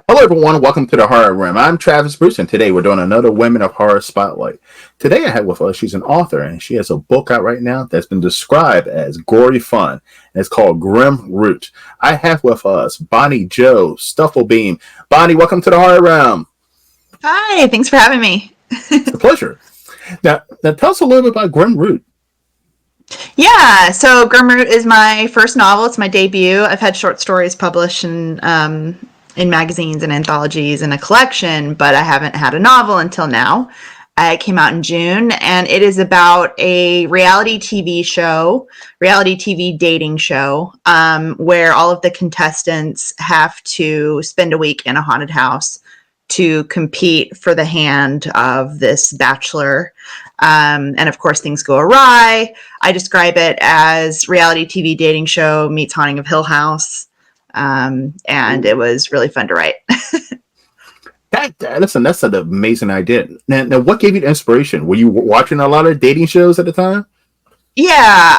Hello, everyone. Welcome to the Horror Room. I'm Travis Bruce, and today we're doing another Women of Horror Spotlight. Today I have with us, she's an author, and she has a book out right now that's been described as gory fun, and it's called Grim Root. I have with us Bonnie Jo Stufflebeam. Bonnie, welcome to the Horror Room. Hi, thanks for having me. It's a pleasure. Now tell us a little bit about Grim Root. Yeah, so Grim Root is my first novel. It's my debut. I've had short stories published in magazines and anthologies and a collection, but I haven't had a novel until now. It came out in June, and it is about a reality TV dating show, where all of the contestants have to spend a week in a haunted house to compete for the hand of this bachelor. And of course, things go awry. I describe it as reality TV dating show meets Haunting of Hill House. And it was really fun to write. Listen, that's an amazing idea. Now, what gave you the inspiration? Were you watching a lot of dating shows at the time? Yeah,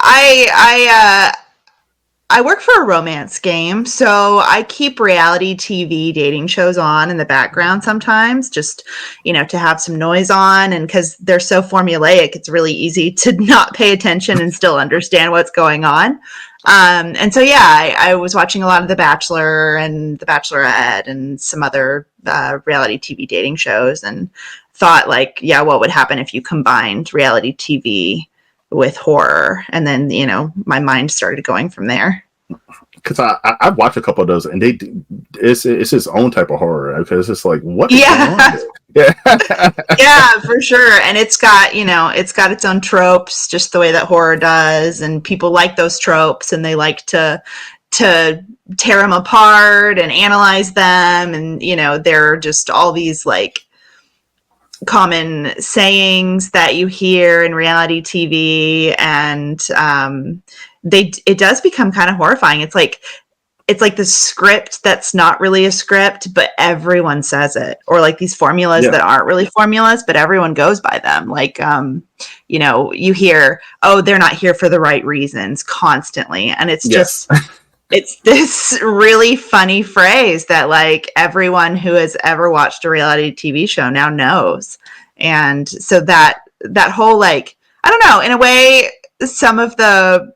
I work for a romance game, so I keep reality TV dating shows on in the background sometimes, just, to have some noise on. And because they're so formulaic, it's really easy to not pay attention and still understand what's going on. And so, yeah, I was watching a lot of The Bachelor and The Bachelorette and some other reality TV dating shows and thought, what would happen if you combined reality TV with horror? And then, my mind started going from there. Because I watched a couple of those, and it's its own type of horror. Because it's like, what is going on here? Yeah. Yeah, for sure. And it's got its own tropes, just the way that horror does. And people like those tropes, and they like to tear them apart and analyze them. And, there are just all these common sayings that you hear in reality TV, and it does become kind of horrifying. It's like the script that's not really a script, but everyone says it, or these formulas that aren't really formulas, but everyone goes by them. You hear, oh, they're not here for the right reasons constantly, and it's just. It's this really funny phrase that everyone who has ever watched a reality TV show now knows. And so that whole, I don't know, in a way, some of the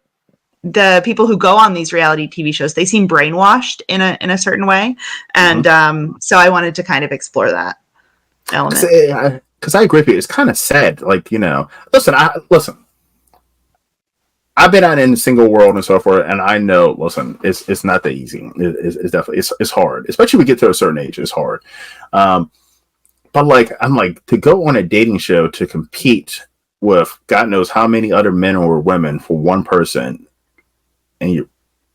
people who go on these reality TV shows, they seem brainwashed in a certain way. And so I wanted to kind of explore that element. Because I agree with you. It's kind of sad. Listen. I've been out in the single world and so forth, and I know. Listen, it's not that easy. It's definitely it's hard, especially when we get to a certain age. It's hard, but I'm to go on a dating show to compete with God knows how many other men or women for one person, and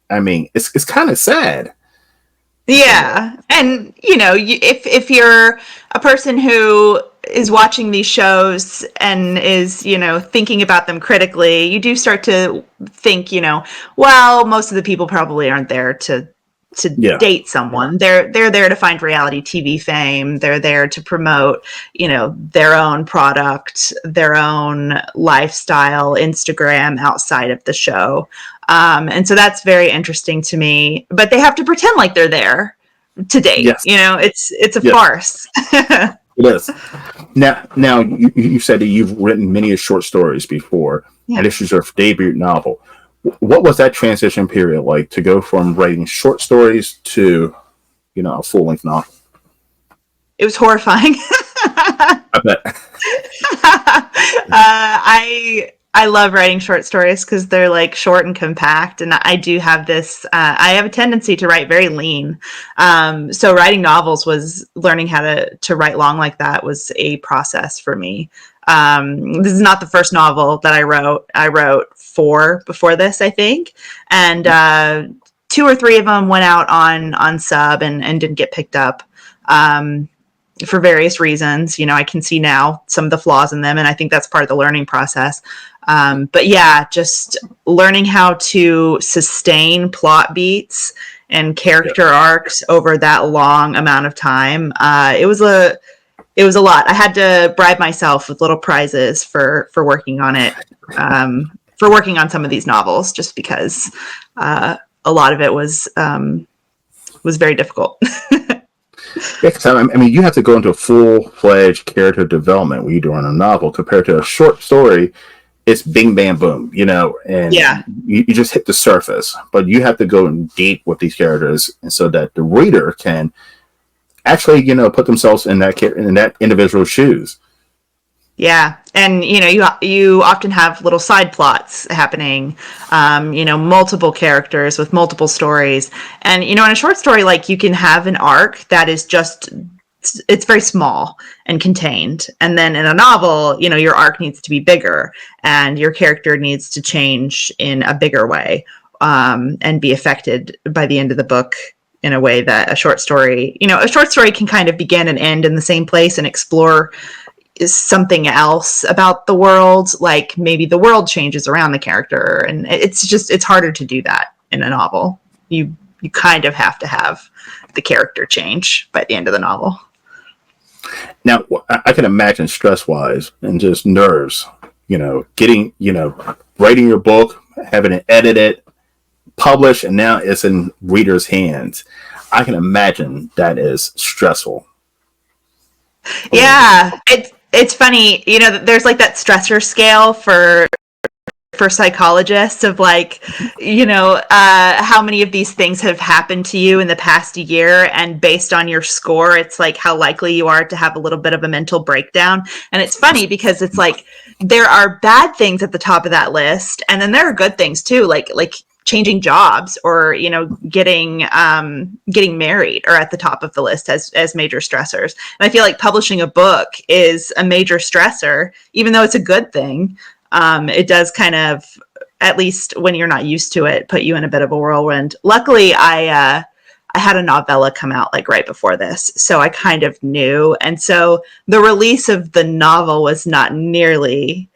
it's kind of sad. Yeah, and if you're a person who is watching these shows and is, thinking about them critically, you do start to think, well, most of the people probably aren't there to date someone. They're there to find reality TV fame. They're there to promote, their own product, their own lifestyle, Instagram outside of the show. And so that's very interesting to me, but they have to pretend like they're there to date. Yes. It's a farce. It is. Now you said that you've written many short stories before, and this is your debut novel. What was that transition period like to go from writing short stories to, a full-length novel? It was horrifying. I bet. I love writing short stories because they're short and compact, and I do have this. I have a tendency to write very lean, so writing novels was learning how to write long like that was a process for me. This is not the first novel that I wrote. I wrote 4 before this, I think, and 2 or 3 of them went out on sub and didn't get picked up. For various reasons, I can see now some of the flaws in them, and I think that's part of the learning process. But yeah, just learning how to sustain plot beats and character arcs over that long amount of time. It was a lot. I had to bribe myself with little prizes for working on it, for working on some of these novels, just because a lot of it was very difficult. Yeah, 'cause I mean, you have to go into full-fledged character development when you're doing a novel compared to a short story. It's bing, bam, boom, and Yeah. you just hit the surface. But you have to go in deep with these characters, and so that the reader can actually, put themselves in that individual's shoes. Yeah, and you often have little side plots happening, multiple characters with multiple stories, and in a short story, like you can have an arc that is just it's very small and contained, and then in a novel, your arc needs to be bigger, and your character needs to change in a bigger way, and be affected by the end of the book in a way that a short story can kind of begin and end in the same place and explore is something else about the world, like maybe the world changes around the character, and it's harder to do that in a novel. You kind of have to have the character change by the end of the novel. Now, I can imagine stress-wise and just nerves, getting, writing your book, having it edited, published, and now it's in readers' hands. I can imagine that is stressful. Yeah, it's funny, there's like that stressor scale for psychologists of like, how many of these things have happened to you in the past year, and based on your score, it's like how likely you are to have a little bit of a mental breakdown. And it's funny because it's like there are bad things at the top of that list, and then there are good things too, like changing jobs or getting married are at the top of the list as major stressors. And I feel like publishing a book is a major stressor, even though it's a good thing. It does kind of, at least when you're not used to it, put you in a bit of a whirlwind. Luckily, I had a novella come out like right before this, so I kind of knew, and so the release of the novel was not nearly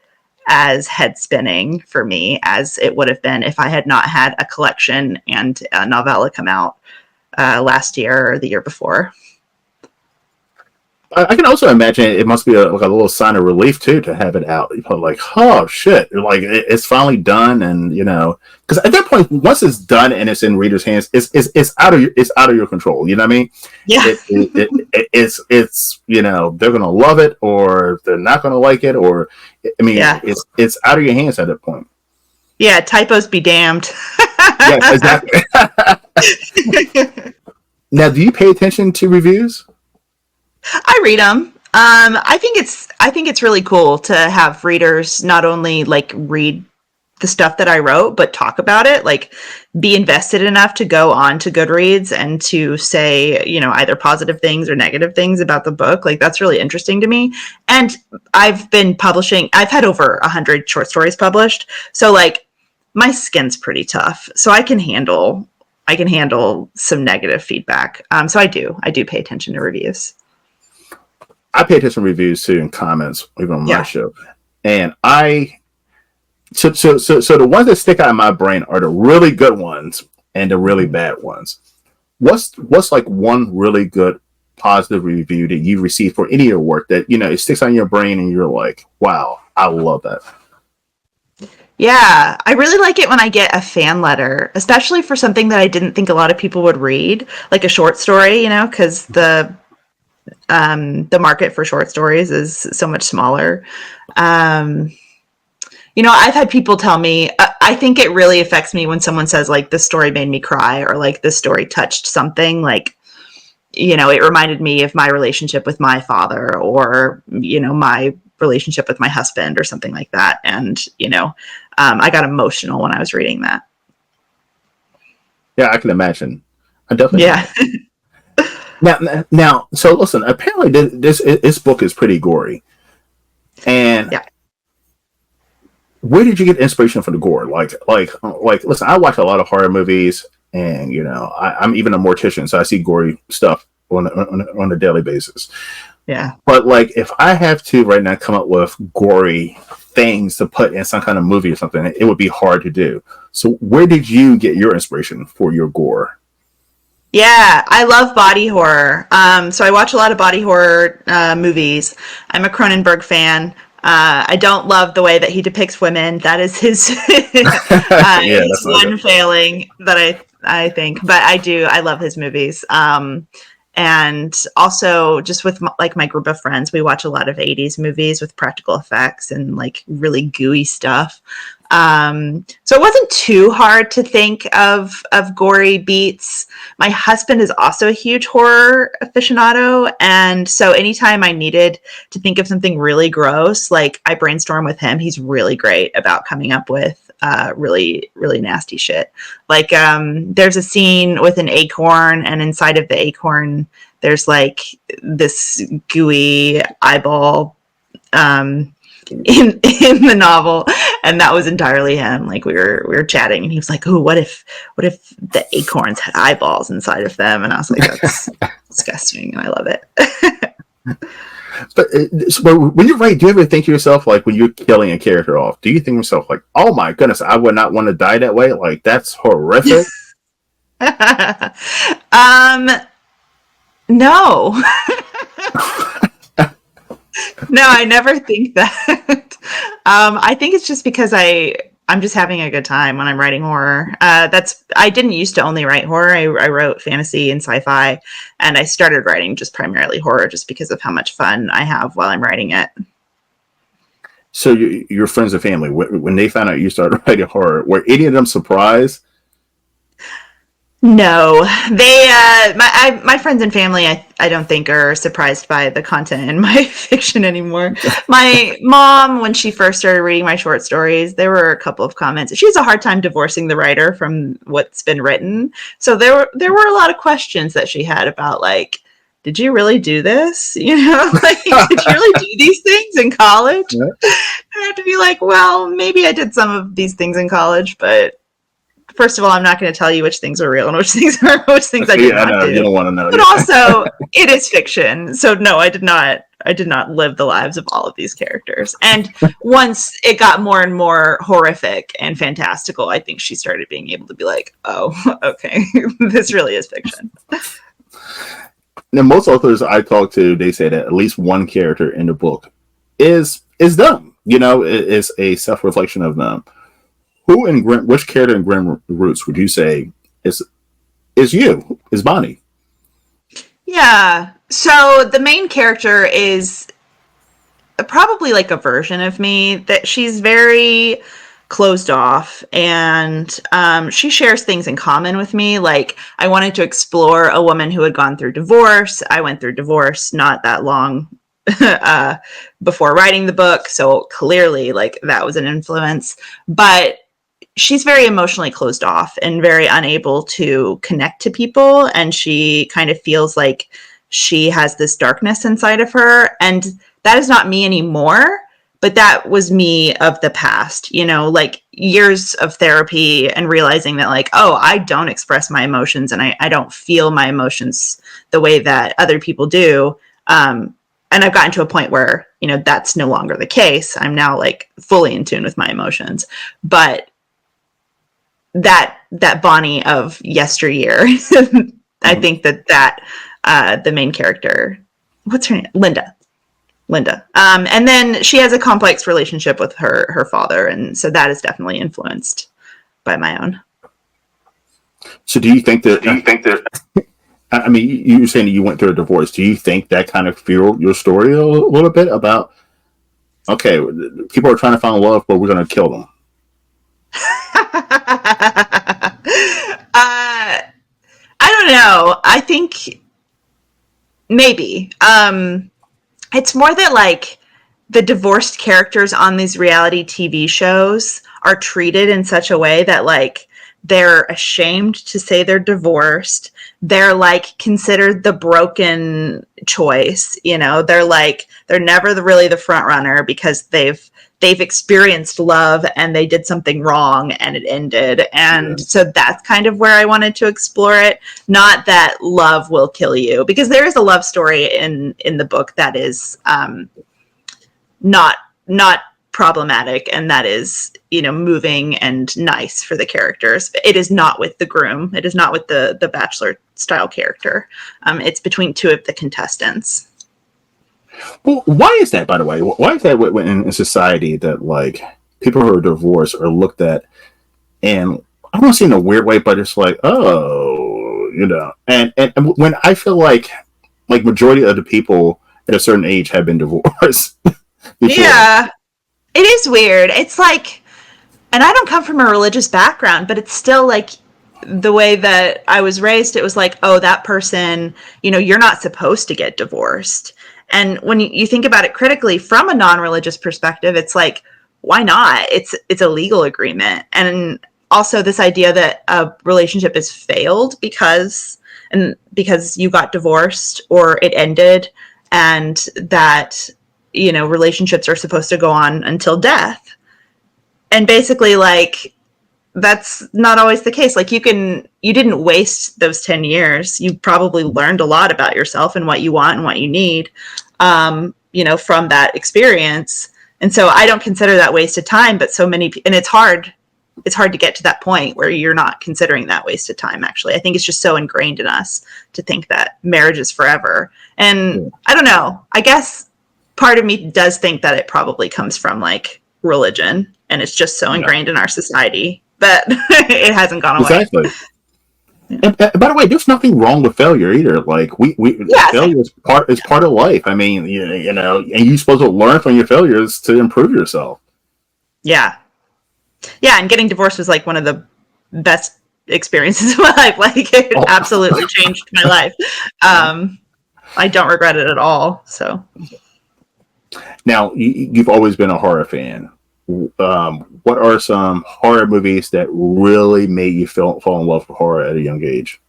as head spinning for me as it would have been if I had not had a collection and a novella come out last year or the year before. I can also imagine it must be like a little sign of relief too to have it out. Like, oh shit, like it's finally done, and because at that point, once it's done and it's in readers' hands, it's out of your control. You know what I mean? Yeah. It's they're gonna love it or they're not gonna like it, or it's out of your hands at that point. Yeah, typos be damned. Yeah, exactly. Now, do you pay attention to reviews? I read them. I think it's really cool to have readers not only like read the stuff that I wrote, but talk about it, like be invested enough to go on to Goodreads and to say, either positive things or negative things about the book. Like that's really interesting to me. And I've had over 100 short stories published. So like my skin's pretty tough. So I can handle some negative feedback. So I do pay attention to reviews. I pay attention to reviews too and comments even on my show, and so the ones that stick out in my brain are the really good ones and the really bad ones. What's like one really good positive review that you received for any of your work that it sticks on your brain and you're like, wow, I love that. Yeah, I really like it when I get a fan letter, especially for something that I didn't think a lot of people would read, like a short story, because the market for short stories is so much smaller. I've had people tell me, I think it really affects me when someone says like this story made me cry, or like this story touched something, like, it reminded me of my relationship with my father, or, my relationship with my husband or something like that. And, I got emotional when I was reading that. Yeah, I can imagine. I definitely. Yeah. Now, so listen. Apparently, this book is pretty gory, and where did you get inspiration for the gore? Like, listen, I watch a lot of horror movies, and I'm even a mortician, so I see gory stuff on a daily basis. Yeah. But like, if I have to right now come up with gory things to put in some kind of movie or something, it would be hard to do. So, where did you get your inspiration for your gore? Yeah, I love body horror. So I watch a lot of body horror movies. I'm a Cronenberg fan. I don't love the way that he depicts women. That is his, his one failing that I think. But I love his movies. and also just with like my group of friends, we watch a lot of 80s movies with practical effects and like really gooey stuff. So it wasn't too hard to think of gory beats. My husband is also a huge horror aficionado, and so anytime I needed to think of something really gross, like I brainstorm with him. He's really great about coming up with really, really nasty shit. Like there's a scene with an acorn, and inside of the acorn there's like this gooey eyeball in the novel, and that was entirely him. Like we were chatting, and he was like, "Oh, what if the acorns had eyeballs inside of them?" And I was like, "That's disgusting," and I love it. But when you write, do you ever think to yourself, like when you're killing a character off, do you think to yourself like, "Oh my goodness, I would not want to die that way. Like that's horrific." No. No, I never think that. I think it's just because I'm just having a good time when I'm writing horror. I didn't used to only write horror. I wrote fantasy and sci-fi, and I started writing just primarily horror just because of how much fun I have while I'm writing it. So your friends and family, when they found out you started writing horror, were any of them surprised? No, my friends and family, I don't think are surprised by the content in my fiction anymore. My mom, when she first started reading my short stories, there were a couple of comments. She has a hard time divorcing the writer from what's been written. So there were a lot of questions that she had about like, did you really do this? You know, like, did you really do these things in college? Yeah. I have to be like, well, maybe I did some of these things in college, but first of all, I'm not going to tell you which things are real and which things I did not do. You don't want to know. But also, it is fiction, so no, I did not live the lives of all of these characters. And once it got more and more horrific and fantastical, I think she started being able to be like, "Oh, okay, this really is fiction." Now, most authors I talk to, they say that at least one character in the book is them. You know, is a self-reflection of them. Which character in Grim Roots would you say is you? Is Bonnie? Yeah. So the main character is probably like a version of me that she's very closed off, and she shares things in common with me. Like I wanted to explore a woman who had gone through divorce. I went through divorce not that long before writing the book, so clearly like that was an influence. But she's very emotionally closed off and very unable to connect to people, and she kind of feels like she has this darkness inside of her, and that is not me anymore, but that was me of the past, you know, like years of therapy and realizing that like, oh, I don't express my emotions, and I don't feel my emotions the way that other people do. And I've gotten to a point where, you know, that's no longer the case. I'm now like fully in tune with my emotions, but that Bonnie of yesteryear, I think that the main character, what's her name? Linda. And then she has a complex relationship with her father, and so that is definitely influenced by my own. So do you think that I mean, you were saying that you went through a divorce. Do you think that kind of fueled your story a little bit about, okay, people are trying to find love, but we're going to kill them? I don't know. I think maybe. It's more that like the divorced characters on these reality TV shows are treated in such a way that like they're ashamed to say they're divorced. They're like considered the broken choice. You know, they're never really the front runner because they've experienced love and they did something wrong and it ended. And so that's kind of where I wanted to explore it. Not that love will kill you, because there is a love story in the book that is not problematic, and that is, you know, moving and nice for the characters. It is not with the groom. It is not with the Bachelor style character. It's between two of the contestants. Well, why is that, by the way? Why is that in society that like people who are divorced are looked at, and I don't see in a weird way, but it's like, oh, and when I feel like majority of the people at a certain age have been divorced before. Yeah, it is weird. It's like, and I don't come from a religious background, but it's still like the way that I was raised, it was like, oh, that person, you're not supposed to get divorced. And when you think about it critically from a non-religious perspective, it's like, why not? It's a legal agreement. And also this idea that a relationship is failed because you got divorced or it ended, and that, relationships are supposed to go on until death. And basically, like, that's not always the case. Like, you didn't waste those 10 years. You probably learned a lot about yourself and what you want and what you need, from that experience. And so I don't consider that wasted time, but so many, and it's hard to get to that point where you're not considering that wasted time. Actually, I think it's just so ingrained in us to think that marriage is forever. And I don't know, I guess part of me does think that it probably comes from like religion, and it's just so ingrained in our society that it hasn't gone away. Exactly. And by the way, there's nothing wrong with failure either. Like failure is part of life. I mean, and you're supposed to learn from your failures to improve yourself. Yeah. Yeah, and getting divorced was like one of the best experiences of my life. Like, it absolutely changed my life. I don't regret it at all. So now, you've always been a horror fan. What are some horror movies that really made you fall in love with horror at a young age?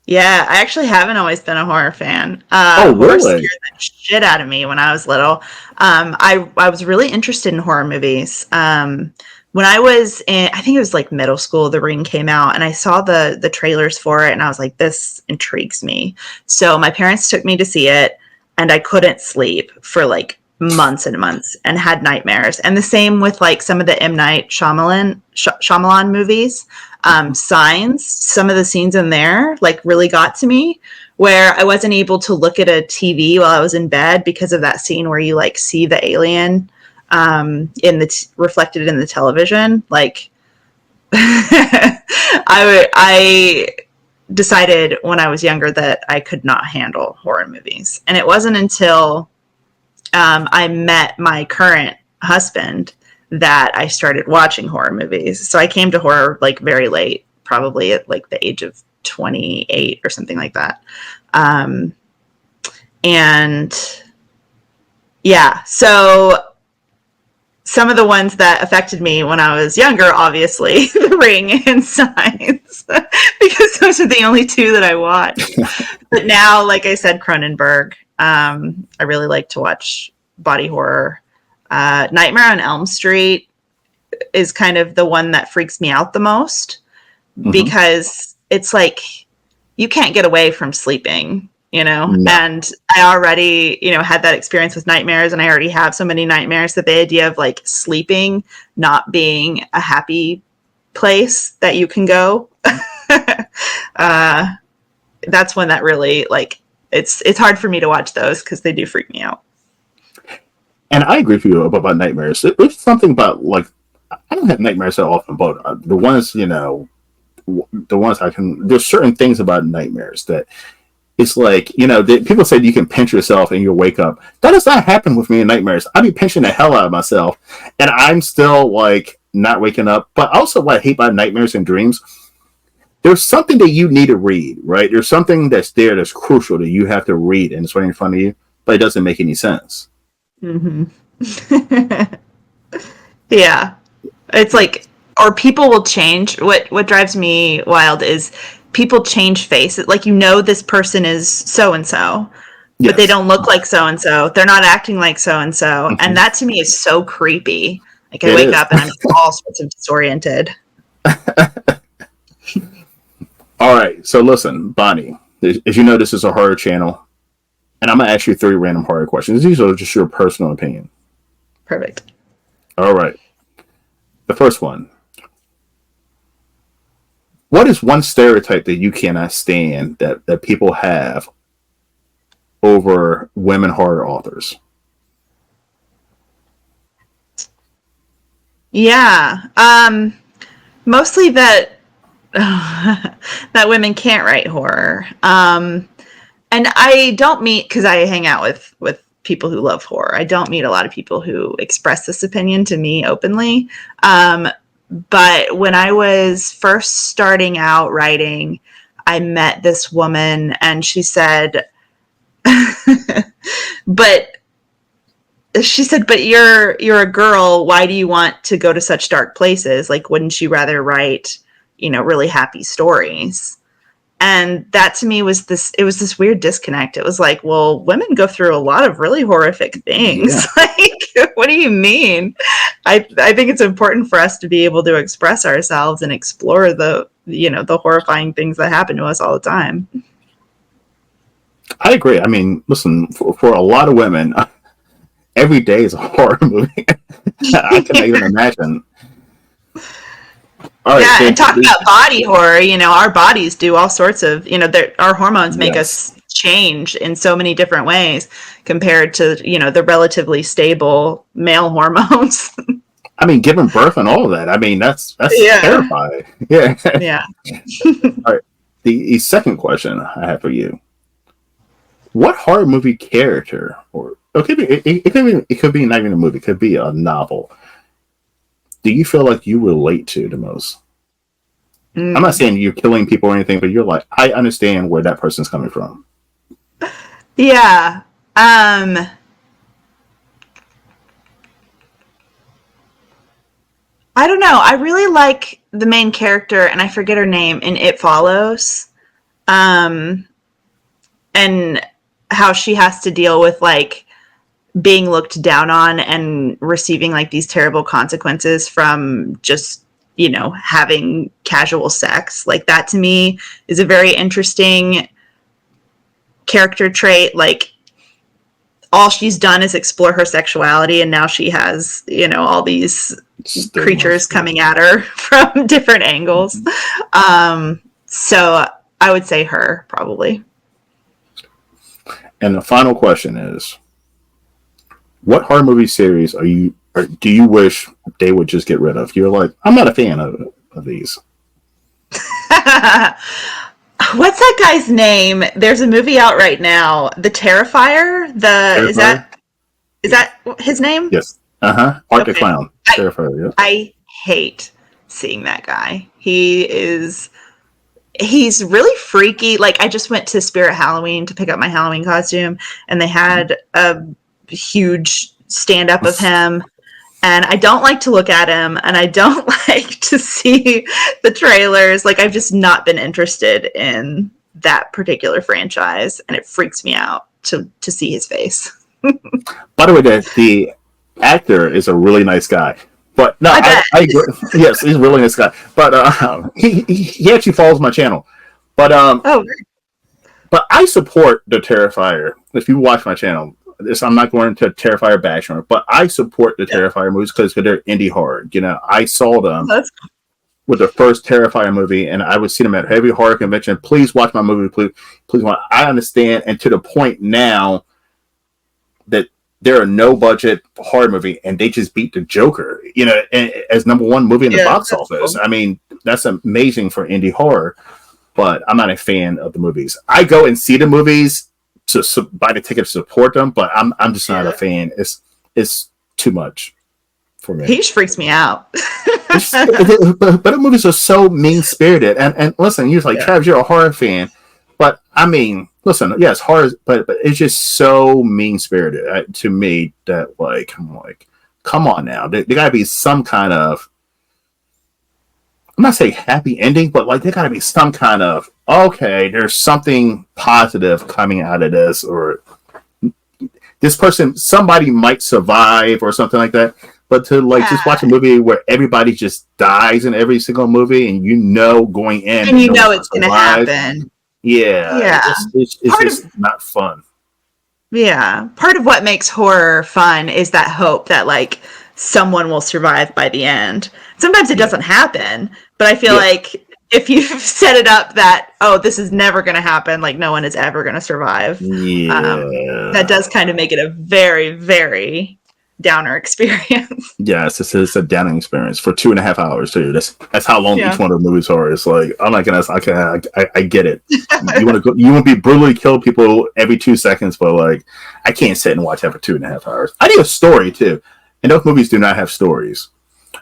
Yeah, I actually haven't always been a horror fan. Oh, really? Horror scared the shit out of me when I was little. I was really interested in horror movies. When I was I think it was like middle school, The Ring came out, and I saw the trailers for it, and I was like, this intrigues me. So my parents took me to see it, and I couldn't sleep for like months and months and had nightmares. And the same with like some of the M. Night Shyamalan movies. Signs, some of the scenes in there like really got to me, where I wasn't able to look at a TV while I was in bed because of that scene where you like see the alien reflected in the television. Like, I decided when I was younger that I could not handle horror movies. And it wasn't until I met my current husband that I started watching horror movies. So I came to horror like very late, probably at like the age of 28 or something like that. And yeah, so some of the ones that affected me when I was younger, obviously, The Ring and Signs, because those are the only two that I watched. But now, like I said, Cronenberg. I really like to watch body horror. Nightmare on Elm Street is kind of the one that freaks me out the most, because it's like you can't get away from sleeping, No. And I already, had that experience with nightmares, and I already have so many nightmares that the idea of like sleeping not being a happy place that you can go, that's one that really like it's hard for me to watch those because they do freak me out. And I agree with you about nightmares. It's something about like I don't have nightmares that often, but the ones I can. There's certain things about nightmares that it's like people say you can pinch yourself and you'll wake up. That does not happen with me in nightmares. I be pinching the hell out of myself, and I'm still like not waking up. But also, what I hate about nightmares and dreams. There's something that you need to read, right? There's something that's there that's crucial that you have to read, and it's right in front of you, but it doesn't make any sense. Mm-hmm. Yeah. It's like, or people will change. What drives me wild is people change faces. Like, this person is so-and-so, but they don't look like so-and-so. They're not acting like so-and-so. And that to me is so creepy. Like, I wake up and I'm all sorts of disoriented. All right, so listen, Bonnie, as you know, this is a horror channel, and I'm going to ask you 3 random horror questions. These are just your personal opinion. Perfect. All right. The first one. What is one stereotype that you cannot stand that people have over women horror authors? Yeah. Mostly that that women can't write horror. And I don't meet, because I hang out with people who love horror. I don't meet a lot of people who express this opinion to me openly. But when I was first starting out writing, I met this woman, and she said, but but you're a girl. Why do you want to go to such dark places? Like, wouldn't you rather write, really happy stories? And that to me it was this weird disconnect. It was like, well, women go through a lot of really horrific things. Yeah. Like, what do you mean? I think it's important for us to be able to express ourselves and explore the horrifying things that happen to us all the time. I agree. I mean, listen, for a lot of women, every day is a horror movie. I cannot even imagine. All right, Yeah, so and talk about body horror. Our bodies do all sorts of, our hormones make yes. us change in so many different ways compared to, the relatively stable male hormones. I mean, giving birth and all of that. I mean, that's Yeah. terrifying. Yeah. Yeah. All right. The second question I have for you: what horror movie character, or it could be not even a movie, it could be a novel, do you feel like you relate to the most? I'm not Mm. saying you're killing people or anything, but you're like, I understand where that person's coming from. Yeah. I don't know. I really like the main character, and I forget her name, in It Follows. Um, and how she has to deal with like being looked down on and receiving like these terrible consequences from just having casual sex. Like, that to me is a very interesting character trait. Like, all she's done is explore her sexuality, and now she has all these creatures coming at her from different angles. So I would say her, probably. And the final question is: what horror movie series do you wish they would just get rid of? You're like, I'm not a fan of these. What's that guy's name? There's a movie out right now, The Terrifier. Is Terrifier? that his name? Yes. Art the Okay. Clown. Terrifier, yeah. I hate seeing that guy. He's really freaky. Like, I just went to Spirit Halloween to pick up my Halloween costume, and they had a huge stand up of him. And I don't like to look at him, and I don't like to see the trailers. Like, I've just not been interested in that particular franchise, and it freaks me out to see his face. By the way, the actor is a really nice guy. But no, I bet. I agree. Yes, he's a really nice guy. But he actually follows my channel. But Oh, but I support the Terrifier. If you watch my channel, I'm not going to Terrifier bash on it, but I support the Terrifier movies because they're indie horror. I saw them that's with the first Terrifier movie, and I would see them at heavy horror convention. Please watch my movie, please watch. I understand, and to the point now that they're a no budget horror movie, and they just beat the Joker, as number one movie in the box office. cool. I mean, that's amazing for indie horror, but I'm not a fan of the movies. I go and see the movies to buy the ticket to support them, but I'm just not a fan. It's too much for me. He just freaks me out. But the movies are so mean spirited, and listen, you're like, Travis, you're a horror fan, but I mean, listen, yes, horror, but it's just so mean spirited to me that like I'm like, come on now, there gotta be some kind of, I'm not saying happy ending, but like there gotta be some kind of, okay, there's something positive coming out of this, or this person, somebody might survive or something like that. But to like just watch a movie where everybody just dies in every single movie, and going in, and it's going to happen. Yeah, it's just not fun. Yeah, part of what makes horror fun is that hope that like someone will survive by the end. Sometimes it doesn't happen, but I feel like if you've set it up that, oh, this is never going to happen, like no one is ever going to survive, Yeah, that does kind of make it a very, very downer experience. Yes, this is a downing experience for 2.5 hours too. That's how long Yeah. each one of the movies are. It's like, oh my goodness, I get it. You want to go, you want to be brutally kill people every 2 seconds, but like I can't sit and watch that for 2.5 hours. I need a story too, and those movies do not have stories,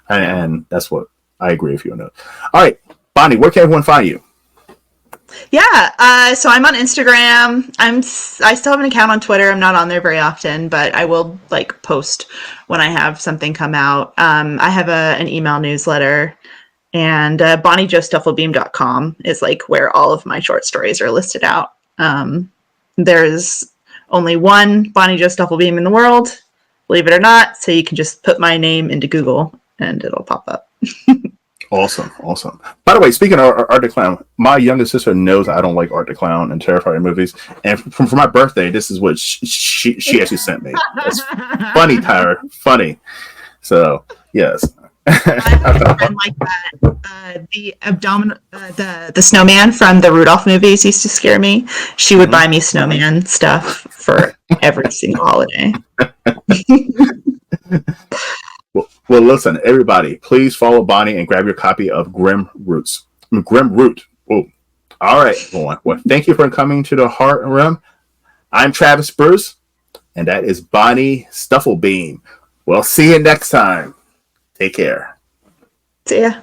and that's what I agree with you on that. All right, Bonnie, where can everyone find you? Yeah, so I'm on Instagram. I still have an account on Twitter. I'm not on there very often, but I will like post when I have something come out. I have an email newsletter, and BonnieJoStufflebeam.com is like where all of my short stories are listed out. There's only one Bonnie Jo Stufflebeam in the world, believe it or not. So you can just put my name into Google and it'll pop up. Awesome, awesome. By the way, speaking of Art the Clown, my youngest sister knows I don't like Art the Clown and Terrifier movies. And for my birthday, this is what she actually sent me. It's funny, Tyra, funny. So yes, I have a friend like that. The snowman from the Rudolph movies used to scare me. She would buy me snowman stuff for every single holiday. Well, listen, everybody, please follow Bonnie and grab your copy of Grim Roots. Grim Root. Oh, all right, everyone. Well, thank you for coming to the Heart Room. I'm Travis Bruce, and that is Bonnie Stufflebeam. Well, see you next time. Take care. See ya.